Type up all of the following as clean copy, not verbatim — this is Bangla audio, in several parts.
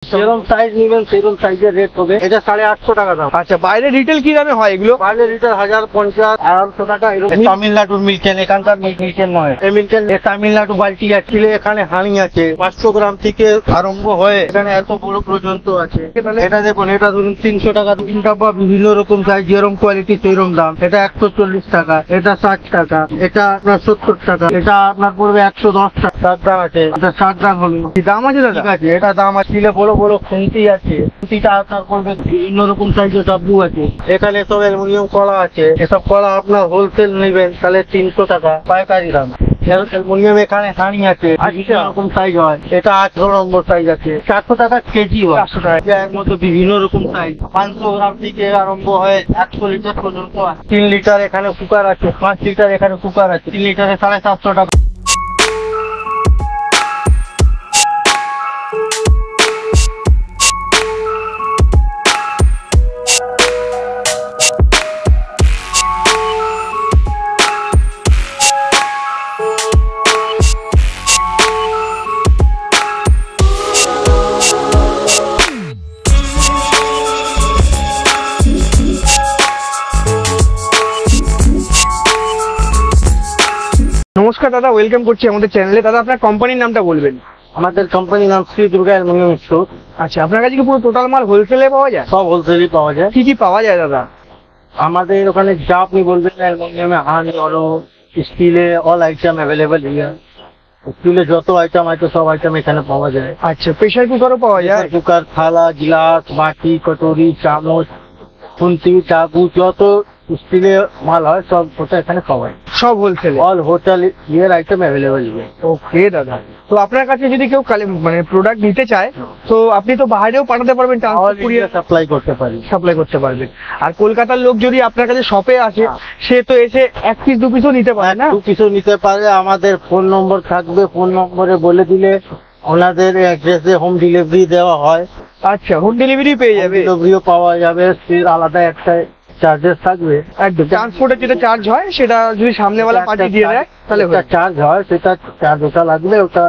যেরকম সাইজ নেবেন সেরকম সাইজের রেট হবে। এটা 850 টাকা দাম। আচ্ছা, বাইরে রিটেল কি দামে হয় এগুলো? বাইরে রিটেল 1050 1100 টাকা এরকম। তামিলনাড়ুর মিল্কেন, এখানকার মিল্কেন নয়। এই মিল্কেন তামিলনাড়ু বালতি আছে, এখানে হাঁড়ি আছে 500 গ্রাম থেকে আরম্ভ হয়ে এখানে এত বড় পর্যন্ত আছে। এটা দেখুন, এটা ধরুন 300 টাকা তিন ডাব্বা, বিভিন্ন রকম সাইজ, যেরকম কোয়ালিটি সেরকম দাম। এটা 140 টাকা, এটা 60 টাকা, এটা আপনার 70 টাকা, এটা আপনার পড়বে 110 টাকা। 60 দাম আছে, এটা 60 দাম হলো। কি দাম আছে দাদা? ঠিক আছে, এটা দাম আছে। বড় বড় খুন্তি আছে, খুন্তিটা আপনার পড়বে বিভিন্ন রকম সাইজের ডাব্বু আছে। এখানে সব অ্যালুমিনিয়াম কড়া আছে। এসব কড়া আপনার হোলসেল নেবেন তাহলে 300 টাকা পাইকারি দাম। অ্যালুমিনিয়াম এখানে হাঁড়ি আছে, বিভিন্ন রকম সাইজ হয়। এটা 18 নম্বর সাইজ আছে, 400 টাকা কেজি হয়। 400 টাকা এর মধ্যে বিভিন্ন রকম সাইজ, 500 গ্রাম থেকে আরম্ভ হয়ে 100 লিটার পর্যন্ত। 3 লিটার এখানে কুকার আছে, 5 লিটার এখানে কুকার আছে। 3 লিটারে 750 টাকা। নমস্কার দাদা, ওয়েলকাম করছি আমাদের চ্যানেলে। দাদা আপনার কোম্পানির নামটা বলবেন? আমাদের কোম্পানির নাম শ্রী দুর্গা অ্যালুমিনিয়াম স্টোর। আচ্ছা, আপনার কাছে কি পুরো টোটাল মাল হোলসেলে পাওয়া যায়? সব হোলসেলই পাওয়া যায়। কি কি পাওয়া যায় দাদা? আমাদের ওখানে যা আপনি বলবেন, অ্যালুমিনিয়ামে, হাঁড়ি, অলো, স্টিলে, অল আইটেম অ্যাভেলেবেল হিয়ার। স্টিলে যত আইটেম আছে সব আইটেম এখানে পাওয়া যায়। আচ্ছা, প্রেসার কুকারও পাওয়া যায়? কুকার, থালা, গ্লাস, বাটি, কটরি, চামচ, খুন্তি, চাকু, যত স্টিলে মাল হয় সব ওটা এখানে পাওয়া যায়। সব হোলসেলে? অল হোটেল ইয়ার আইটেম অ্যাভেলেবেল। ওকে দাদা, তো আপনার কাছে যদি কেউ মানে প্রোডাক্ট নিতে চায় তো আপনি তো বাইরেও পাঠাতে পারবেন, কুরিয়ার সাপ্লাই করতে পারি। সাপ্লাই করতে পারবেন। আর কলকাতার লোক যদি আপনার কাছে শপে আসে, সে তো এসে 1 পিস 2 পিসও নিতে পারে না? 2 পিসও নিতে পারে। আমাদের ফোন নম্বর থাকবে, ফোন নম্বরে বলে দিলে ওনাদের অ্যাড্রেসে হোম ডেলিভারি দেওয়া হয়। আচ্ছা, হোম ডেলিভারি পেয়ে যাবে? ডেলিভারিও পাওয়া যাবে, আলাদা একটা চার্জেস থাকবে। একদম, ট্রান্সপোর্টের যেটা চার্জ হয় সেটা যদি সামনেওয়ালা পাঠিয়ে দিয়ে দেয় তাহলে ওটা চার্জ হয়, সেটা চার্জ ওটা লাগবে, ওটা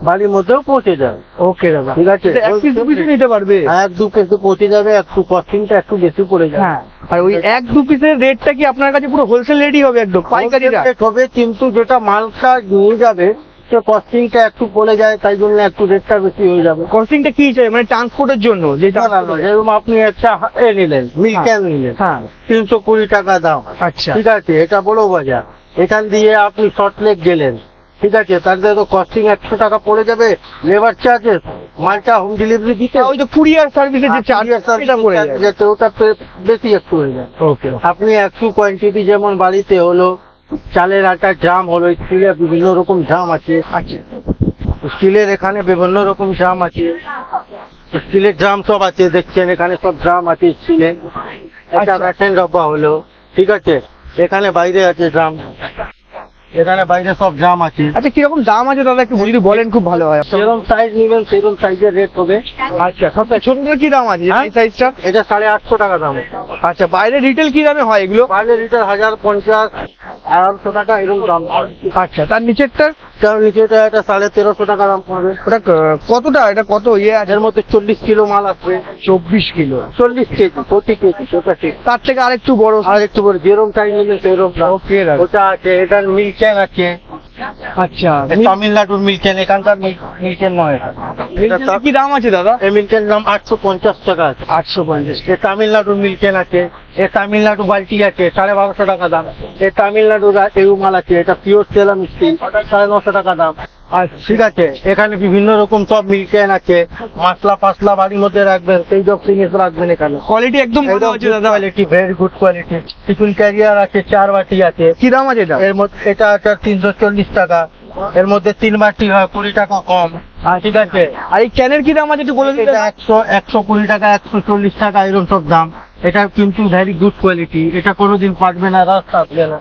বাড়ির মধ্যেও পৌঁছে যাবে। ওকে দাদা, ঠিক আছে। 1 পিস 2 পিসও নিতে পারবে? 1-2 পিস পৌঁছে যাবে, একটু কস্টিংটা একটু বেশি পড়ে যাবে। হ্যাঁ, আর ওই 1-2 পিসের রেটটা কি আপনার কাছে পুরো হোলসেল রেটই হবে? একদম পাইকারি রেট হবে, কিন্তু যেটা মালটা নিয়ে যাবে সে কস্টিংটা একটু পড়ে যায়, তাই জন্য একটু রেটটা বেশি হয়ে যাবে। কস্টিংটা কি চাই মানে ট্রান্সপোর্টের জন্য? যেটা যেরকম আপনি একটা নিলেন, মিল্কেন নিলেন, হ্যাঁ 320 টাকা দাম। আচ্ছা, ঠিক আছে, এটা বড় বাজার। এখান দিয়ে আপনি সল্টলেক গেলেন, ঠিক আছে, তাহলে তো কস্টিং 100 টাকা পড়ে যাবে। লেবার চার্জেস, মালটা হোম ডেলিভারি দিতে, ওই তো কুরিয়ার সার্ভিসের যে চার্জ সেটা পড়ে যায়, ওটা বেশি একটু হয়ে যায়। ওকে, আপনি একটু কোয়ান্টিটি, যেমন বাড়িতে হলো চালের আটা, ড্রাম হলো, স্টিলের বিভিন্ন রকম ড্রাম আছে। আচ্ছা, স্টিলের এখানে বিভিন্ন রকম ড্রাম আছে, স্টিলের ড্রাম সব আছে, দেখছেন এখানে সব ড্রাম আছে স্টিলের। এটা রাখেন ডব্বা হলো, ঠিক আছে। এখানে বাইরে আছে ড্রাম, এখানে বাইরে সব ড্রাম আছে। আচ্ছা, কিরকম দাম আছে দাদা একটু যদি বলেন খুব ভালো হয়। যেরকম সাইজ নেবেন সেরকম সাইজের রেট হবে। আচ্ছা, সবটা ছোটটার কি দাম আছে এই সাইজটা? এটা 850 টাকা দাম। আচ্ছা, বাইরে রিটেল কি দামে হয় এগুলো? বাইরে রিটেল 1050 1100 টাকা এরকম দাম। আচ্ছা, তার নিচেরটা? তার নিচেটা এটা 1350 টাকা দাম পড়বে। ওটা কতটা, এটা কত ইয়ে আছে? এর মধ্যে 40 কিলো মাল আসবে। 24 কিলো? 40 কেজি, 40 কেজি, ওটা ঠিক। তার থেকে আরেকটু বড়? আর একটু বড়, যেরকম টাইম নেবেন সেরকম। ওকে, ওটা আছে। এটার মিল্কেন আছে। আচ্ছা, তামিলনাড়ুর মিল্কেন, এখানকার মিল্কেন নয়। কি দাম আছে দাদা? এই মিল্কেন দাম 850 টাকা আছে। 850? এ তামিলনাড়ুর মিল্কেন আছে, এ তামিলনাড়ু বালতি আছে 1250 টাকা দাম। এ তামিলনাড়ুর মাল আছে, এটা পিওর সেলাম স্টিল, 950 টাকা দাম। আচ্ছা, ঠিক আছে। এখানে বিভিন্ন রকম সব মিল্কেন আছে, মশলা পাসলা বাড়ির মধ্যে রাখবেন সেই সব জিনিস রাখবেন এখানে। কোয়ালিটি একদম ভালো আছে দাদা? Quality, very good quality. Tiffin carrier আছে, 4 বাটি আছে। কি দাম আছে এটা? এর মধ্যে এটা আছে 340 টাকা, এর মধ্যে 3 বাটি হয় 20 টাকা কম। ঠিক আছে। আর এই ক্যানের কি দাম আছে একটু বলে দিন? 120 টাকা, 140 টাকা এরকম সব দাম। এটা কিন্তু ভেরি গুড কোয়ালিটি, এটা কোনোদিন পাকবে না, রাস্তা আসবে না।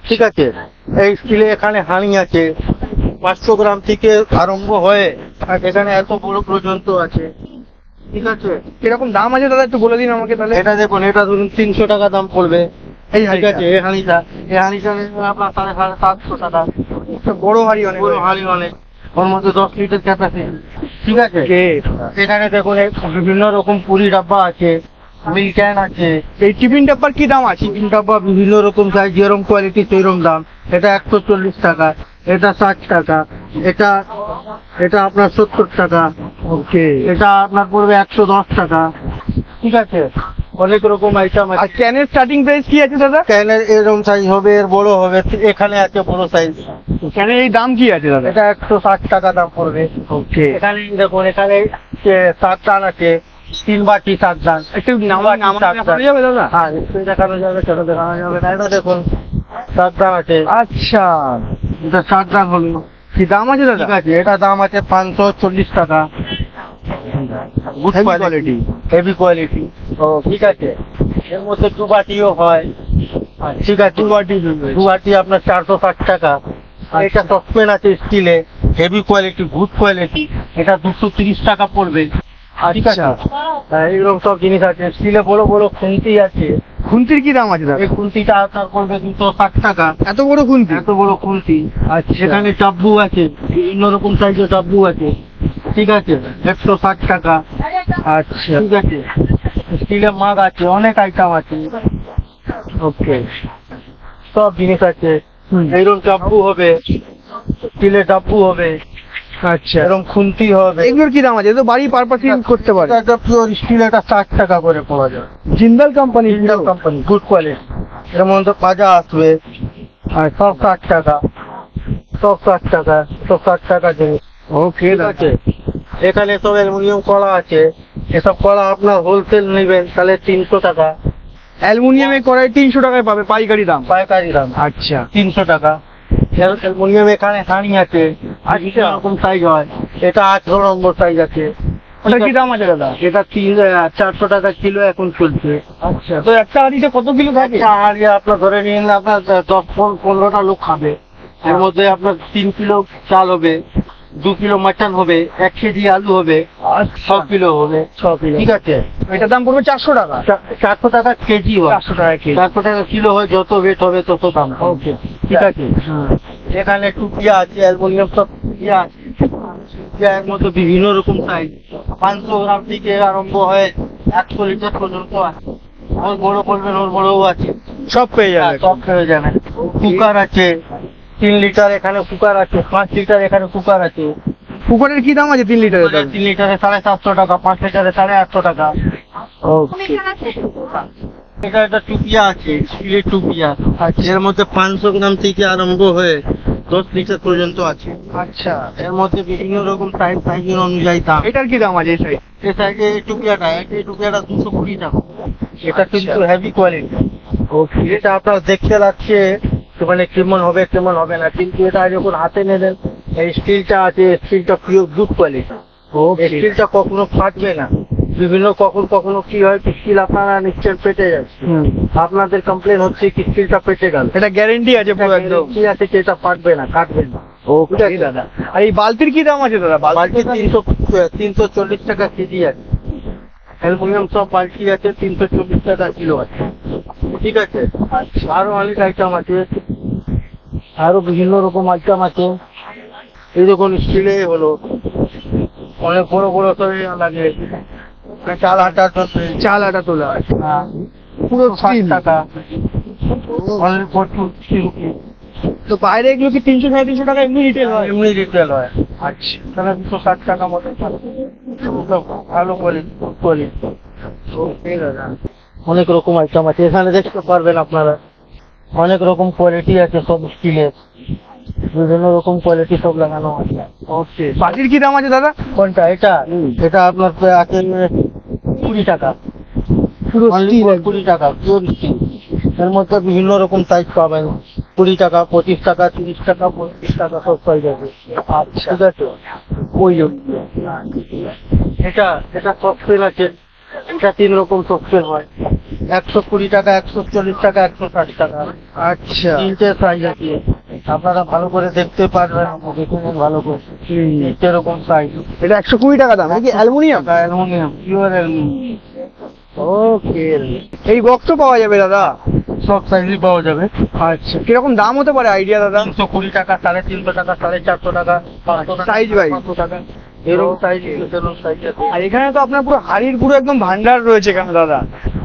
ঠিক আছে। এই স্টিলে এখানে হাঁড়ি আছে, 500 গ্রাম থেকে আরম্ভ হয়ে এখানে এত বড় পর্যন্ত আছে। ঠিক আছে। কিরকম দাম আছে দাদা একটু বলে দিন আমাকে তাহলে। এটা দেখুন, এটা ধরুন 300 টাকা দাম পড়বে। এই ঠিক আছে। এই হাঁড়িটা নেবেন আপনার 750 টাকা। বড় হাঁড়ি অনেক? বড় হাঁড়ি অনেক। ওর মধ্যে 10 লিটার ক্যাপাসিটি। ঠিক আছে, এখানে দেখুন বিভিন্ন রকম পুরি ডাব্বা আছে, মিল্ক ক্যান আছে। এই টিফিন ডাব্বার কি দাম আছে? চিকেন ডাব্বা বিভিন্ন রকম সাইজ, যেরকম কোয়ালিটি সেইরকম দাম। এটা 140 টাকা, এটা 60 টাকা, এটা এটা আপনার 70 টাকা, ওকে। এটা আপনার পড়বে 110 টাকা। ঠিক আছে, অনেক রকম আইটেম আর আছে। ক্যানের স্টার্টিং প্রাইস কি আছে দাদা? ক্যানের এরকম সাইজ হবে, এর বড় হবে, এখানে আছে বড় সাইজ। ক্যানের এই দাম কি আছে দাদা? এটা 160 টাকা দাম পড়বে। ওকে। এখানে দেখুন, এখানে 7 দান আছে, 3 বাটি 7 দান। একটু নামাজ দেখানো যাবে দাদা? হ্যাঁ, একটু দেখানো যাবে, ছোট দেখানো যাবে না। এটা দেখুন 7 দান আছে। আচ্ছা, এটা 7 দান হলো। কি দাম আছে দাদা? ঠিক আছে, এটা দাম আছে 540 টাকা। Good Heavy quality, quality। Heavy quality. ও ঠিক আছে, এর মধ্যে 2 বাটিও হয়। ঠিক আছে, 2 বাটি আপনার 460 টাকা। এটা সসপ্যান আছে স্টিলে, হেভি কোয়ালিটি, গুড কোয়ালিটি। এটা 230 টাকা পড়বে। ঠিক আছে, এইরকম সব জিনিস আছে। স্টিলে বড় বড় খুন্তি আছে। খুন্তির কি দাম আছে দাদা? এই খুন্তিটা আপনার পড়বে 260 টাকা। এত বড় খুন্তি? এত বড় খুন্তি। আচ্ছা। এখানে চাব্বু আছে, বিভিন্ন রকম সাইজের চাব্বু আছে। ঠিক আছে, 160 টাকা। আচ্ছা, ঠিক আছে, স্টিলের মাগ আছে, অনেক আইটেম আছে। ওকে। সব জিনিস আছে। এইরকম চাব্বু হবে, স্টিলের চাব্বু হবে, আচ্ছা, এরকম খুন্তি হবে। এগুলোর কি দাম আছে? এ তো বাড়ি পারপাস করতে পারে। এটা পিওর স্টিল, এটা 60 টাকা করে পাওয়া যায়। Jindal company. Jindal company, good quality. এর মধ্যে পাজা আসবে, আর সব 60 টাকা, সব 60 টাকা, সব 60 টাকা জিনিস। ওকে ঠিক আছে, এখানে সব অ্যালুমিনিয়াম কড়া আছে। এসব কড়া আপনার হোলসেল নেবেন তাহলে 300 টাকা। অ্যালুমিনিয়ামের কড়াই 300 টাকায় পাবে পাইকারি দাম। পাইকারি দাম আচ্ছা, 300 টাকা। অ্যালুমিনিয়াম এখানে হাঁড়ি আছে, বিভিন্ন রকম সাইজ হয়। এটা 18 নম্বর সাইজ আছে। ওটা কি দাম আছে দাদা? এটা 400 টাকা কিলো এখন চলছে। আচ্ছা, তো একটা হাঁড়িতে কত কিলো থাকে? একটা হাঁড়ি আপনার ধরে নিন, আপনার 10-15টা লোক খাবে। এর মধ্যে আপনার 3 কিলো চাল হবে, 2 কিলো মাটন হবে, 1 কেজি আলু হবে, 6 কিলো হবে। 6 কিলো। ঠিক আছে, এটার দাম পড়বে 400 টাকা। 400 টাকা কেজি হয়। 400 টাকা কেজি। 400 টাকা কিলো হয়, যত ওয়েট হবে তত দাম। ওকে। ঠিক আছে, এখানে টুপিয়া আছে, অ্যালুমিনিয়াম সব টুপিয়া আছে। টুপিয়ার মধ্যে বিভিন্ন রকম সাইজ, 500 গ্রাম থেকে আরম্ভ হয়ে 100 লিটার পর্যন্ত আছে। ওর বড় করবেন, ওর বড়ও আছে। সব পেয়ে যাবে। সব পেয়ে যাবেন। কুকার আছে 3 লিটার, এখানে কুকার আছে 5 লিটার, এখানে কুকার আছে। কুকারের কি দাম আছে 3 লিটারের? 3 লিটারে 750 টাকা, 5 লিটারে 850 টাকা। ওকে। এটা একটা টুপিয়া আছে, স্টিলের টুপিয়া। এর মধ্যে 500 গ্রাম থেকে আরম্ভ হয়ে 10 লিটার পর্যন্ত আছে। আচ্ছা, এর মধ্যে বিভিন্ন রকম সাইজের অনুযায়ী দাম। এটার কি দাম আছে এই সাইড? এই সাইজে এই টুপিয়াটা 220 টাকা। এটা আচ্ছা। কিন্তু হেভি কোয়ালিটি। ওকে। এটা আপনার দেখতে লাগছে মানে কেমন হবে কেমন হবে না, কিন্তু এটা যখন হাতে নেবেন, এই স্টিলটা আছে, স্টিলটা পিওর গুড কোয়ালিটি। এই স্টিলটা কখনো ফাটবে না। বিভিন্ন কখনো কি হয়, স্টিল আপনারা নিশ্চয় পেটে যাচ্ছে। আপনাদের কমপ্লেন হচ্ছে কি স্টিলটা পেটে গেল। এটা গ্যারেন্টি আছে পুরো একদম। কি আছে যে এটা ফাটবে না, কাটবে না। ওকে দাদা। আর এই বালতির কি দাম আছে দাদা? বালতি 340 টাকা কেজি আছে। অ্যালুমিনিয়াম সব বালতি আছে, 340 টাকা কিলো আছে। ঠিক আছে, আরো অনেক আইটেম আছে, আরো বিভিন্ন রকম আইটেম আছে। এই দেখুন স্টিলে হলো অনেক বড় বড় করে লাগে, চাল আটার জন্য। চাল আটা তোলা। হ্যাঁ, পুরো 60 টাকা। অনেক প্রচুর steel। তো বাইরে এগুলো কি 300-350 টাকা এমনি রিটেল হয়? এমনি রিটেল হয়। আচ্ছা, তাহলে 260 টাকা মতো থাকে। সব ভালো কোয়ালিটি। অনেক রকম আইটেম আছে, এখানে দেখতে পারবেন আপনারা। অনেক রকম কোয়ালিটি আছে সব স্টিলের, বিভিন্ন রকম কোয়ালিটি সব লাগানো আছে। ওকে। বাটির কি দাম আছে দাদা? কোনটা? এটা আপনার আছে 20 টাকা। পুরো স্টিল। 20 টাকা পিওর স্টিল। এর মধ্যে বিভিন্ন রকম সাইজ পাবেন, 20 টাকা, 25 টাকা, 30 টাকা, 35 টাকা সব সাইজ আছে। আচ্ছা, ঠিক আছে, ওই এটা সফটওয়্যার আছে। এটা 3 রকম সফটওয়্যার হয়, 120 টাকা, 140 টাকা, 160 টাকা। আচ্ছা। 3টে সাইজ আছে, আপনারা ভালো করে দেখতে পারবেন, দেখে নিন ভালো করে। 3টে রকম সাইজ। এটা 120 টাকা দাম। এটা কি aluminium? Aluminium, pure aluminium. Okay. এই বক্সও পাওয়া যাবে দাদা? সব সাইজই পাওয়া যাবে। আচ্ছা, কিরকম দাম হতে পারে আইডিয়া দাদা? 320 টাকা, 350 টাকা, 450 টাকা, 500 টাকা, Size wise? 500 টাকা, এরকম সাইজ এরকম সাইজ আছে। আর এখানে তো আপনার পুরো হাড়ির পুরো একদম ভান্ডার রয়েছে এখানে দাদা।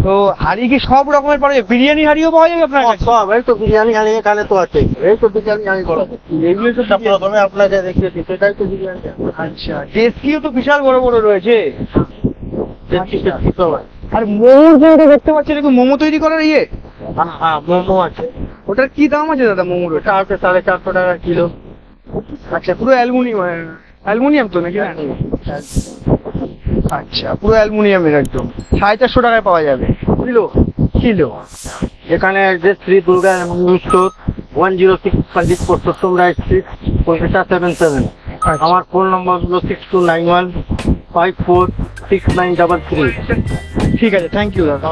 তো হাড়ি কি সব রকমের পাওয়া যায়? বিরিয়ানি হাড়িও পাওয়া যায় আপনার কাছে? সব এই তো বিরিয়ানি হাঁড়ি এখানে তো আছে, এই তো বিরিয়ানি হাঁড়ি করা আছে। এগুলো তো প্রথমে আপনাকে দেখিয়েছি, সেটাই তো বিরিয়ানি। আচ্ছা, ডেস্কিও তো বিশাল বড় বড় রয়েছে। দেখছি দেখছি সবাই। আর মোমোর যেটা দেখতে পাচ্ছি, এটা কি মোমো তৈরি করার ইয়ে? হ্যাঁ মোমো আছে, ওটার কি দাম আছে দাদা মোমোর? ওটা আছে 450 টাকা কিলো। আচ্ছা, পুরো অ্যালুমিনিয়াম তো নাকি? আচ্ছা, পুরো অ্যালুমিনিয়ামের একদম 450 টাকায় পাওয়া যাবে কিলো। এখানে যে Shri Durga store 106 service post তোমরা স্ট্রিট, কলকাতা 77। আমার ফোন নম্বর হলো 6291546933। ঠিক আছে, থ্যাংক ইউ দাদা।